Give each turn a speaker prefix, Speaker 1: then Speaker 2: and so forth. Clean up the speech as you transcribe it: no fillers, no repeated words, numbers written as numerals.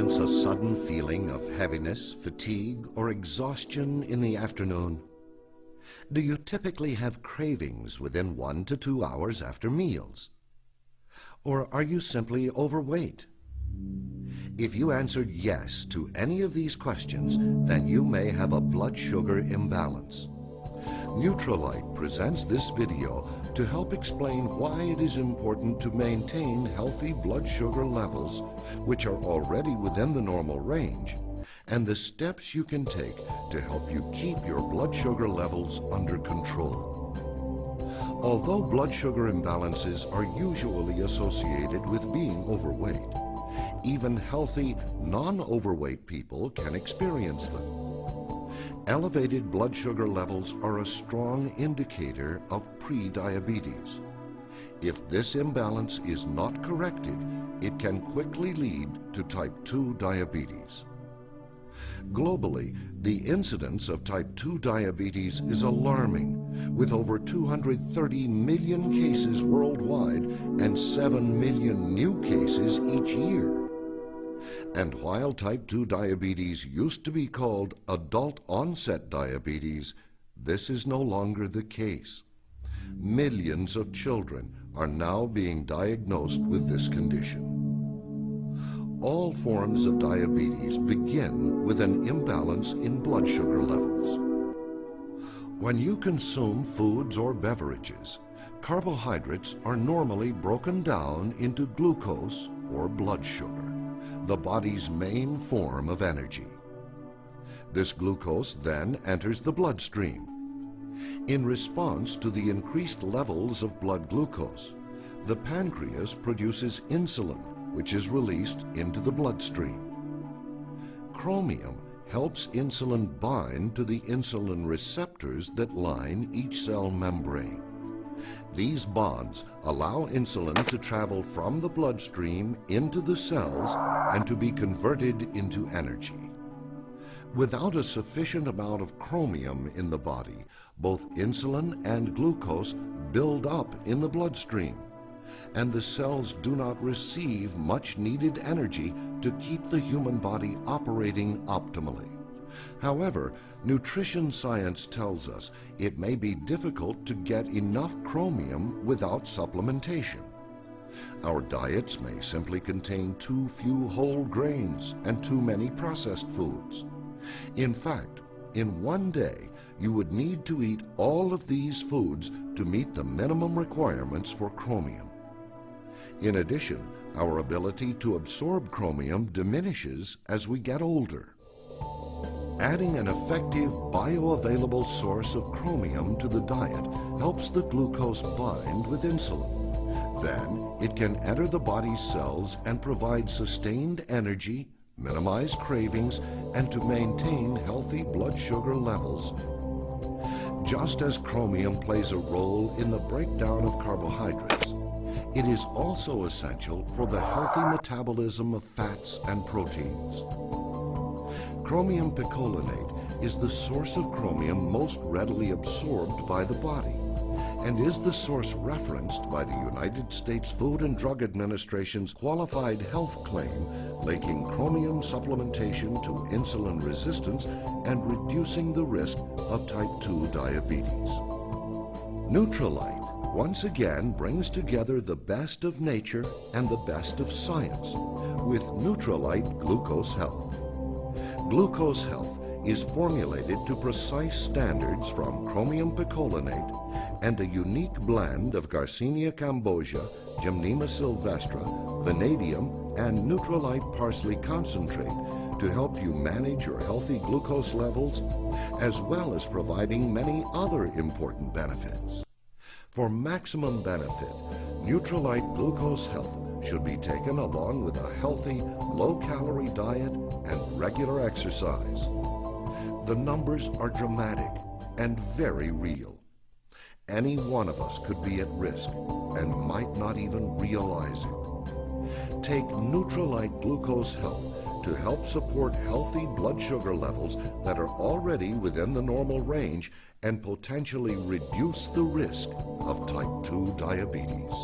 Speaker 1: experience a sudden feeling of heaviness, fatigue, or exhaustion in the afternoon? Do you typically have cravings within 1 to 2 hours after meals? Or are you simply overweight? If you answered yes to any of these questions, then you may have a blood sugar imbalance. Nutrilite presents this video to help explain why it is important to maintain healthy blood sugar levels, which are already within the normal range, and the steps you can take to help you keep your blood sugar levels under control. Although blood sugar imbalances are usually associated with being overweight, even healthy, non-overweight people can experience them. Elevated blood sugar levels are a strong indicator of pre-diabetes. If this imbalance is not corrected, it can quickly lead to type 2 diabetes. Globally, the incidence of type 2 diabetes is alarming, with over 230 million cases worldwide and 7 million new cases each year. And while type 2 diabetes used to be called adult-onset diabetes, this is no longer the case. Millions of children are now being diagnosed with this condition. All forms of diabetes begin with an imbalance in blood sugar levels. When you consume foods or beverages, carbohydrates are normally broken down into glucose or blood sugar, the body's main form of energy. This glucose then enters the bloodstream. In response to the increased levels of blood glucose, the pancreas produces insulin, which is released into the bloodstream. Chromium helps insulin bind to the insulin receptors that line each cell membrane. These bonds allow insulin to travel from the bloodstream into the cells and to be converted into energy. Without a sufficient amount of chromium in the body, both insulin and glucose build up in the bloodstream, and the cells do not receive much needed energy to keep the human body operating optimally. However, nutrition science tells us it may be difficult to get enough chromium without supplementation. Our diets may simply contain too few whole grains and too many processed foods. In fact, in one day, you would need to eat all of these foods to meet the minimum requirements for chromium. In addition, our ability to absorb chromium diminishes as we get older. Adding an effective bioavailable source of chromium to the diet helps the glucose bind with insulin. Then it can enter the body's cells and provide sustained energy, minimize cravings, and to maintain healthy blood sugar levels. Just as chromium plays a role in the breakdown of carbohydrates, it is also essential for the healthy metabolism of fats and proteins. Chromium picolinate is the source of chromium most readily absorbed by the body and is the source referenced by the United States Food and Drug Administration's qualified health claim linking chromium supplementation to insulin resistance and reducing the risk of type 2 diabetes. Nutrilite once again brings together the best of nature and the best of science with Nutrilite Glucose Health. Glucose Health is formulated to precise standards from chromium picolinate and a unique blend of Garcinia cambogia, Gymnema sylvestre, vanadium, and Nutrilite parsley concentrate to help you manage your healthy glucose levels, as well as providing many other important benefits. For maximum benefit, Nutrilite Glucose Health should be taken along with a healthy, low-calorie diet and regular exercise. The numbers are dramatic and very real. Any one of us could be at risk and might not even realize it. Take Nutrilite Glucose Health to help support healthy blood sugar levels that are already within the normal range and potentially reduce the risk of type 2 diabetes.